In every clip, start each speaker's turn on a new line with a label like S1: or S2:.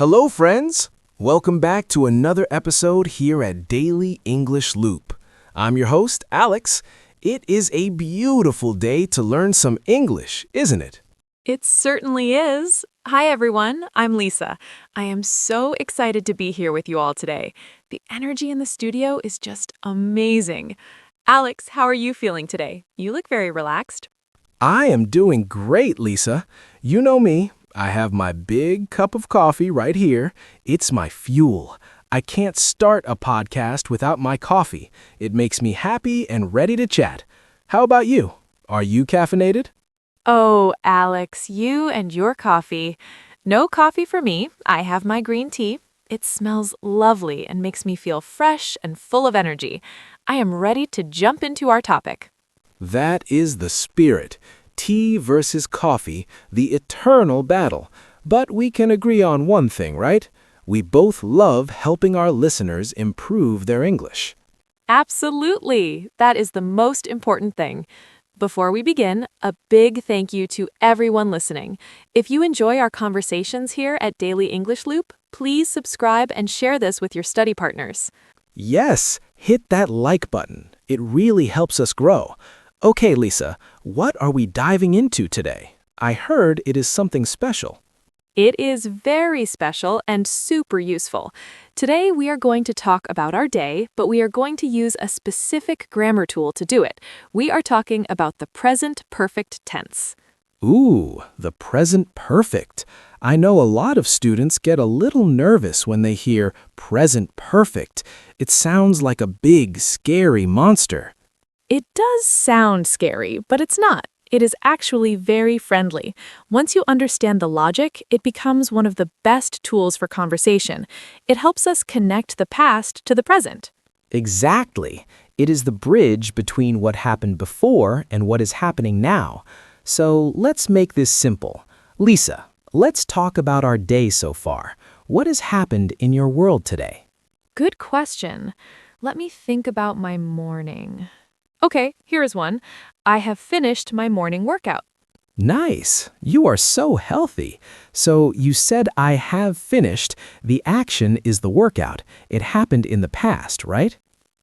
S1: Hello, friends! Welcome back to another episode here at Daily English Loop. I'm your host, Alex. It is a beautiful day to learn some English, isn't it?
S2: It certainly is. Hi, everyone. I'm Lisa. I am so excited to be here with you all today. The energy in the studio is just amazing. Alex, how are you feeling today? You look very relaxed.
S1: I am doing great, Lisa. You know me. I have my big cup of coffee right here. It's my fuel. I can't start a podcast without my coffee. It makes me happy and ready to chat. How about you? Are you caffeinated?
S2: Oh, Alex, you and your coffee. No coffee for me. I have my green tea. It smells lovely and makes me feel fresh and full of energy. I am ready to jump into our topic.
S1: That is the spirit. Tea versus coffee, the eternal battle. But we can agree on one thing, right? We both love helping our listeners improve their English.
S2: Absolutely. That is the most important thing. Before we begin, a big thank you to everyone listening. If you enjoy our conversations here at Daily English Loop, please subscribe and share this with your study partners.
S1: Yes, hit that like button. It really helps us grow. Okay, Lisa, what are we diving into today? I heard it is something special.
S2: It is very special and super useful. Today we are going to talk about our day, but we are going to use a specific grammar tool to do it. We are talking about the present perfect tense.
S1: Ooh, the present perfect. I know a lot of students get a little nervous when they hear present perfect. It sounds like a big, scary monster.
S2: It does sound scary, but it's not. It is actually very friendly. Once you understand the logic, it becomes one of the best tools for conversation. It helps us connect the past to the present.
S3: Exactly. It is the bridge between what happened before and what is happening now. So let's make this simple. Lisa, let's talk about our day so far. What has happened in your world today?
S2: Good question. Let me think about my morning. Okay, here is one. I have finished my morning workout.
S1: Nice. You are so healthy. So you said I have finished. The action is the workout. It happened in the past, right?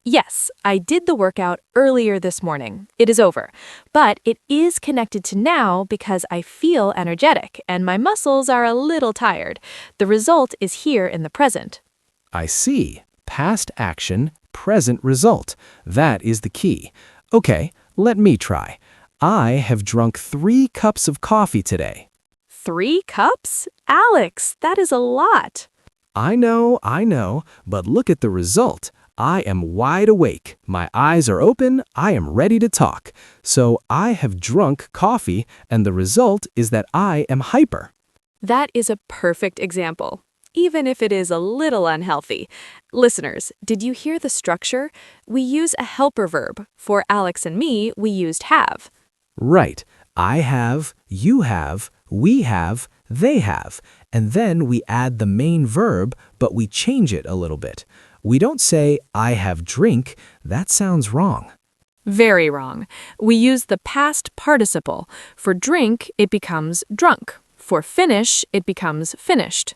S2: Yes, I did the workout earlier this morning. It is over. But it is connected to now because I feel energetic and my muscles are a little tired. The result is here in the present.
S1: I see. Past action, present result. That is the key. Okay, let me try. I have drunk 3 cups of coffee today.
S2: 3 cups? Alex, that is a lot.
S1: I know, but look at the result. I am wide awake. My eyes are open. I am ready to talk. So I have drunk coffee, and the result is that I am hyper.
S2: That is a perfect example, even if it is a little unhealthy. Listeners, did you hear the structure? We use a helper verb. For Alex and me, we used have.
S1: Right. I have, you have, we have, they have. And then we add the main verb, but we change it a little bit. We don't say, I have drink. That sounds wrong.
S2: Very wrong. We use the past participle. For drink, it becomes drunk. For finish, it becomes finished.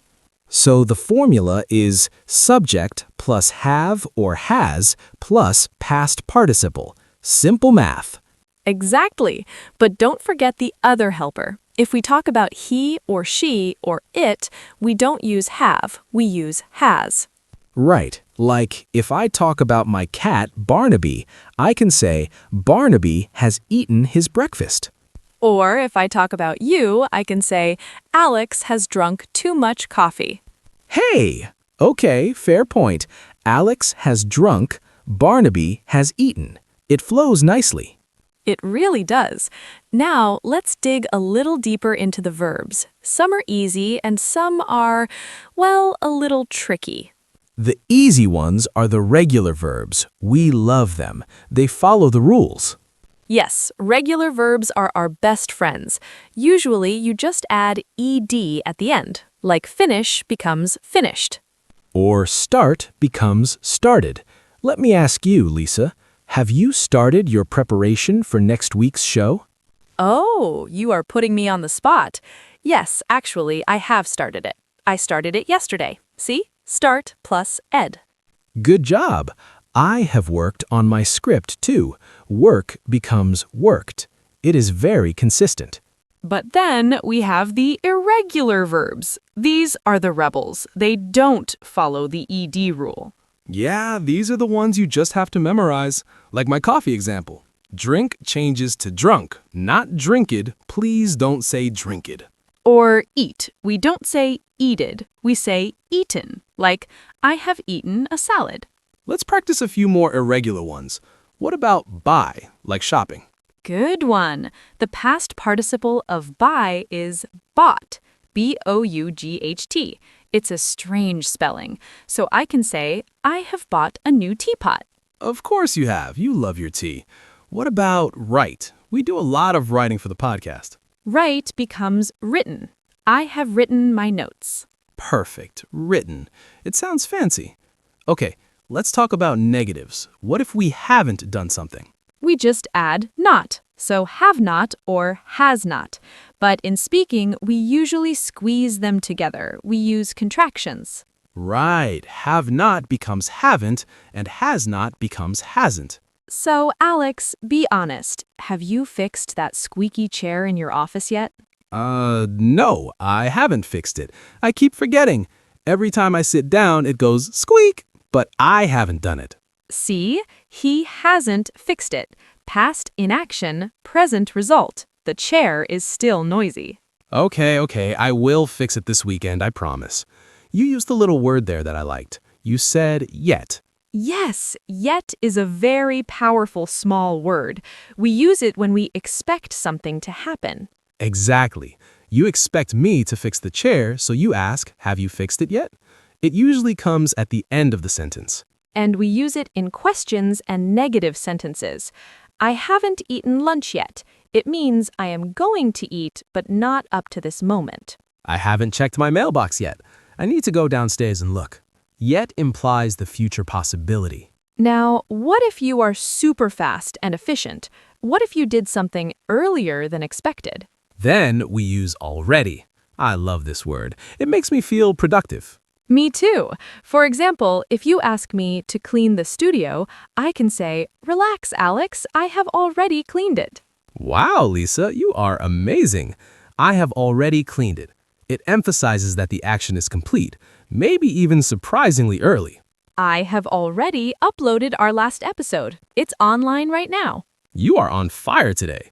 S1: So the formula is subject plus have or has plus past participle. Simple math.
S2: Exactly. But don't forget the other helper. If we talk about he or she or it, we don't use have, we use has.
S1: Right. Like if I talk about my cat, Barnaby, I can say Barnaby has eaten his breakfast.
S2: Or if I talk about you, I can say Alex has drunk too much coffee.
S1: Hey! Okay, fair point. Alex has drunk, Barnaby has eaten. It flows nicely.
S2: It really does. Now, let's dig a little deeper into the verbs. Some are easy and some are, well, a little tricky.
S1: The easy ones are the regular verbs. We love them. They follow the rules.
S2: Yes, regular verbs are our best friends. Usually, you just add ed at the end, like finish becomes finished.
S1: Or start becomes started. Let me ask you, Lisa, have you started your preparation for next week's show?
S2: Oh, you are putting me on the spot. Yes, actually, I have started it. I started it yesterday. See? Start plus ed.
S1: Good job. I have worked on my script too. Work becomes worked. It is very consistent.
S2: But then we have the irregular verbs. These are the rebels. They don't follow the ed rule.
S1: Yeah, these are the ones you just have to memorize. Like my coffee example. Drink changes to drunk, not drinked. Please don't say drinked.
S2: Or eat. We don't say eated. We say eaten. Like, I have eaten a salad.
S1: Let's practice a few more irregular ones. What about buy, like shopping?
S2: Good one. The past participle of buy is bought. B-O-U-G-H-T. It's a strange spelling. So I can say, I have bought a new teapot.
S1: Of course you have. You love your tea. What about write? We do a lot of writing for the podcast.
S2: Write becomes written. I have written my notes.
S1: Perfect. Written. It sounds fancy. Okay, let's talk about negatives. What if we haven't done something?
S2: We just add not. So have not or has not. But in speaking, we usually squeeze them together. We use contractions.
S1: Right. Have not becomes haven't, and has not becomes hasn't.
S2: So, Alex, be honest. Have you fixed that squeaky chair in your office yet?
S1: No, I haven't fixed it. I keep forgetting. Every time I sit down, it goes squeak, but I haven't done it.
S2: See, he hasn't fixed it. Past inaction, present result. The chair is still noisy.
S1: Okay, I will fix it this weekend, I promise. You used the little word there that I liked. You said yet.
S2: Yes, yet is a very powerful small word. We use it when we expect something to happen.
S1: Exactly. You expect me to fix the chair, so you ask, have you fixed it yet? It usually comes at the end of the sentence.
S2: And we use it in questions and negative sentences. I haven't eaten lunch yet. It means I am going to eat, but not up to this moment.
S1: I haven't checked my mailbox yet. I need to go downstairs and look. Yet implies the future possibility.
S2: Now, what if you are super fast and efficient? What if you did something earlier than expected?
S1: Then we use already. I love this word. It makes me feel productive.
S2: Me too. For example, if you ask me to clean the studio, I can say, relax, Alex, I have already cleaned it.
S1: Wow, Lisa, you are amazing. I have already cleaned it. It emphasizes that the action is complete, maybe even surprisingly early.
S2: I have already uploaded our last episode. It's online right now.
S1: You are on fire today.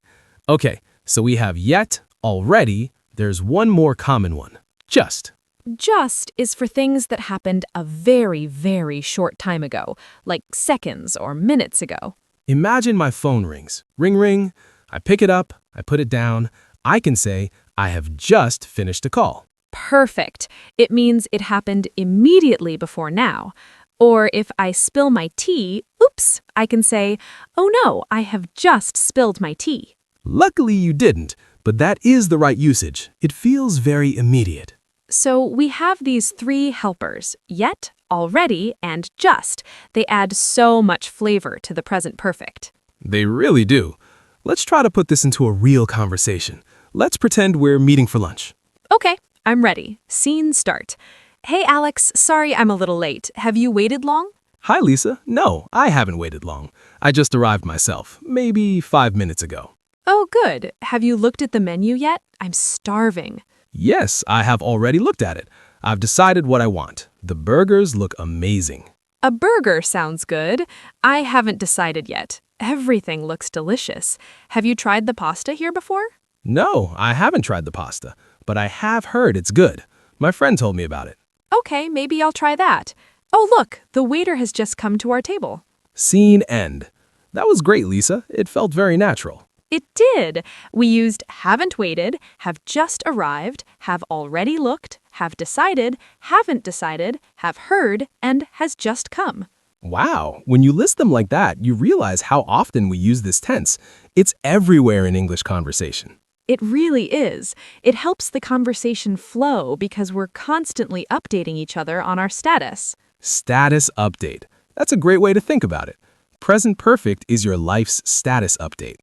S1: Okay, so we have yet, already. There's one more common one. Just.
S2: Just is for things that happened a very, very short time ago, like seconds or minutes ago.
S1: Imagine my phone rings. Ring, ring. I pick it up. I put it down. I can say, I have just finished a call.
S2: Perfect. It means it happened immediately before now. Or if I spill my tea, oops, I can say, oh no, I have just spilled my tea.
S1: Luckily you didn't, but that is the right usage. It feels very immediate.
S2: So we have these three helpers, yet, already, and just. They add so much flavor to the present perfect.
S1: They really do. Let's try to put this into a real conversation. Let's pretend we're meeting for lunch.
S2: Okay, I'm ready. Scene start. Hey, Alex, sorry I'm a little late. Have you waited long?
S1: Hi, Lisa. No, I haven't waited long. I just arrived myself, maybe 5 minutes ago.
S2: Oh, good. Have you looked at the menu yet? I'm starving.
S1: Yes, I have already looked at it. I've decided what I want. The burgers look amazing.
S2: A burger sounds good. I haven't decided yet. Everything looks delicious. Have you tried the pasta here before?
S1: No, I haven't tried the pasta, but I have heard it's good. My friend told me about it.
S2: Okay, maybe I'll try that. Oh, look, the waiter has just come to our table.
S1: Scene end. That was great, Lisa. It felt very natural.
S2: It did. We used haven't waited, have just arrived, have already looked, have decided, haven't decided, have heard, and has just come.
S1: Wow, when you list them like that, you realize how often we use this tense. It's everywhere in English conversation.
S2: It really is. It helps the conversation flow because we're constantly updating each other on our status.
S1: Status update. That's a great way to think about it. Present perfect is your life's status update.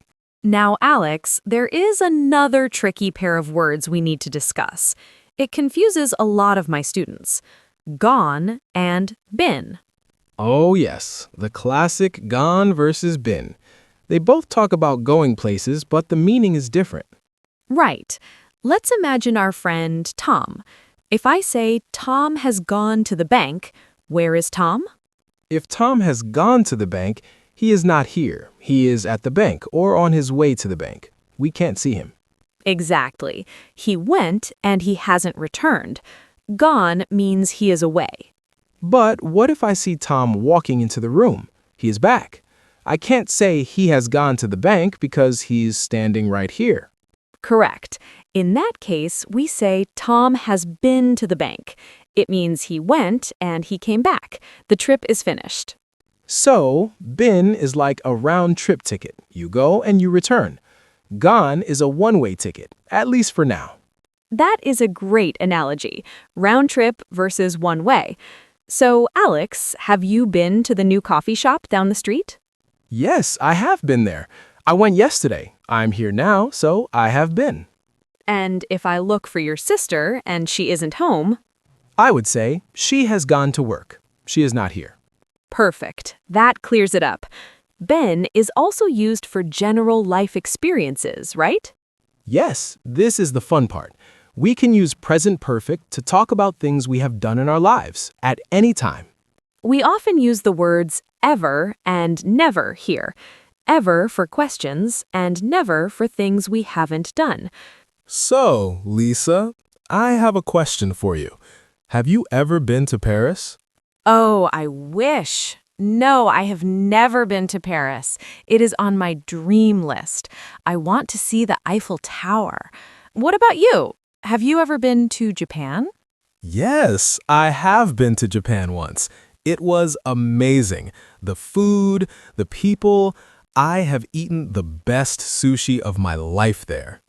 S2: Now, Alex, there is another tricky pair of words we need to discuss. It confuses a lot of my students. Gone and been.
S1: Oh, yes, the classic gone versus been. They both talk about going places, but the meaning is different.
S2: Right. Let's imagine our friend Tom. If I say Tom has gone to the bank, where is Tom?
S1: If Tom has gone to the bank, he is not here. He is at the bank or on his way to the bank. We can't see him.
S2: Exactly. He went and he hasn't returned. Gone means he is away.
S1: But what if I see Tom walking into the room? He is back. I can't say he has gone to the bank because he's standing right here.
S2: Correct. In that case, we say Tom has been to the bank. It means he went and he came back. The trip is finished.
S1: So, been is like a round-trip ticket. You go and you return. Gone is a one-way ticket, at least for now.
S2: That is a great analogy. Round trip versus one way. So, Alex, have you been to the new coffee shop down the street?
S1: Yes, I have been there. I went yesterday. I'm here now, so I have been.
S2: And if I look for your sister and she isn't home,
S1: I would say she has gone to work. She is not here.
S2: perfect. That clears it up. Been is also used for general life experiences, right?
S1: Yes, this is the fun part. We can use present perfect to talk about things we have done in our lives at any time.
S2: We often use the words ever and never here. Ever for questions and never for things we haven't done.
S1: So, Lisa, I have a question for you. Have you ever been to Paris?
S2: Oh, I wish. No, I have never been to Paris. It is on my dream list. I want to see the Eiffel Tower. What about you? Have you ever been to Japan?
S1: Yes, I have been to Japan once. It was amazing. The food, the people. I have eaten the best sushi of my life there.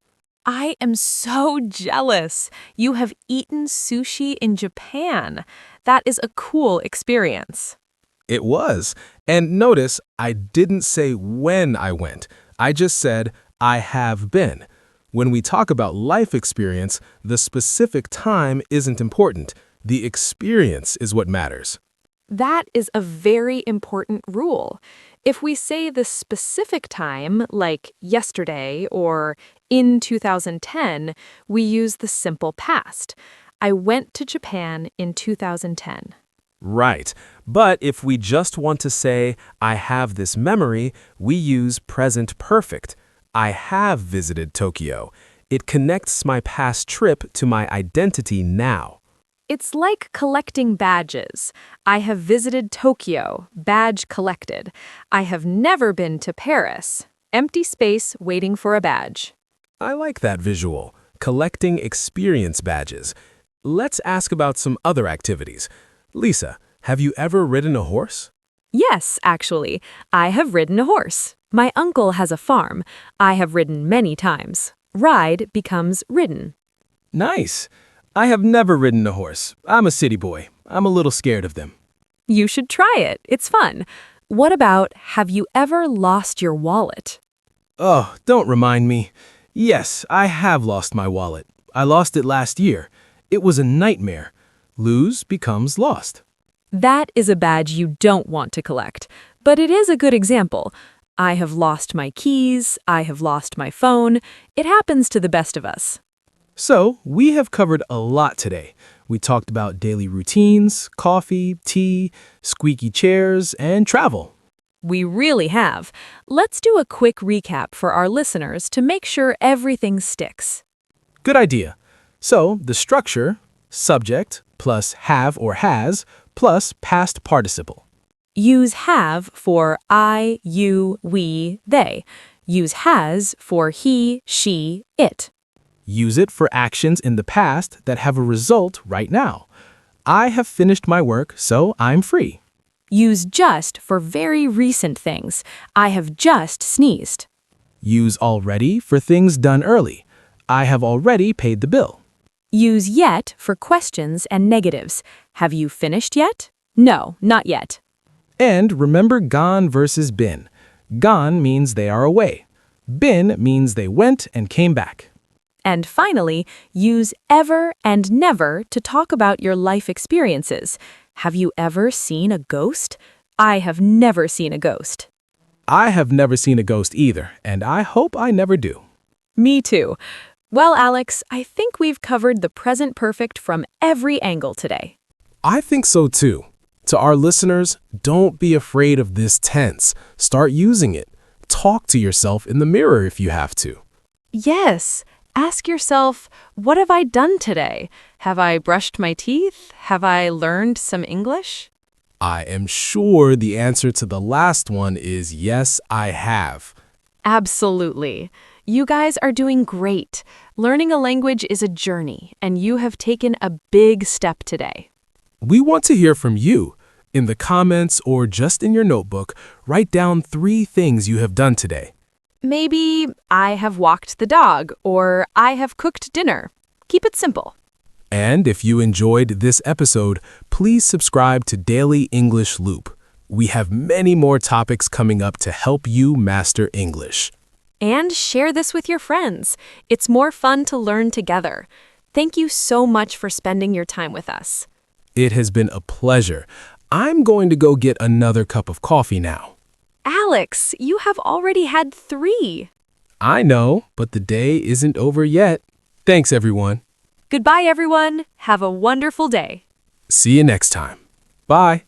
S2: I am so jealous. You have eaten sushi in Japan. That is a cool experience.
S1: It was. And notice, I didn't say when I went. I just said, I have been. When we talk about life experience, the specific time isn't important. The experience is what matters.
S2: That is a very important rule. If we say the specific time, like yesterday or in 2010, we use the simple past. I went to Japan in 2010.
S1: Right. But if we just want to say, I have this memory, we use present perfect. I have visited Tokyo. It connects my past trip to my identity now.
S2: It's like collecting badges. I have visited Tokyo, badge collected. I have never been to Paris, empty space waiting for a badge.
S1: I like that visual, collecting experience badges. Let's ask about some other activities. Lisa, have you ever ridden a horse?
S2: Yes, actually, I have ridden a horse. My uncle has a farm. I have ridden many times. Ride becomes ridden.
S1: Nice. I have never ridden a horse. I'm a city boy. I'm a little scared of them.
S2: You should try it. It's fun. What about, have you ever lost your wallet?
S1: Oh, don't remind me. Yes, I have lost my wallet. I lost it last year. It was a nightmare. Lose becomes lost.
S2: That is a badge you don't want to collect, but it is a good example. I have lost my keys. I have lost my phone. It happens to the best of us.
S1: So, we have covered a lot today. We talked about daily routines, coffee, tea, squeaky chairs, and travel.
S2: We really have. Let's do a quick recap for our listeners to make sure everything sticks.
S1: Good idea. So, the structure, subject plus have or has plus past participle.
S2: Use have for I, you, we, they. Use has for he, she, it.
S1: Use it for actions in the past that have a result right now. I have finished my work, so I'm free.
S2: Use just for very recent things. I have just sneezed.
S1: Use already for things done early. I have already paid the bill.
S2: Use yet for questions and negatives. Have you finished yet? No, not yet.
S1: And remember gone versus been. Gone means they are away. Been means they went and came back.
S2: And finally, use ever and never to talk about your life experiences. Have you ever seen a ghost? I have never seen a ghost.
S1: I have never seen a ghost either, and I hope I never do.
S2: Me too. Well, Alex, I think we've covered the present perfect from every angle today.
S1: I think so too. To our listeners, don't be afraid of this tense. Start using it. Talk to yourself in the mirror if you have to.
S2: Yes. Ask yourself, what have I done today? Have I brushed my teeth? Have I learned some English?
S1: I am sure the answer to the last one is yes, I have.
S2: Absolutely. You guys are doing great. Learning a language is a journey, and you have taken a big step today.
S1: We want to hear from you. In the comments or just in your notebook, write down 3 things you have done today.
S2: Maybe I have walked the dog, or I have cooked dinner. Keep it simple.
S1: And if you enjoyed this episode, please subscribe to Daily English Loop. We have many more topics coming up to help you master English.
S2: And share this with your friends. It's more fun to learn together. Thank you so much for spending your time with us.
S1: It has been a pleasure. I'm going to go get another cup of coffee now.
S2: Alex, you have already had 3.
S1: I know, but the day isn't over yet. Thanks, everyone.
S2: Goodbye, everyone. Have a wonderful day.
S1: See you next time. Bye.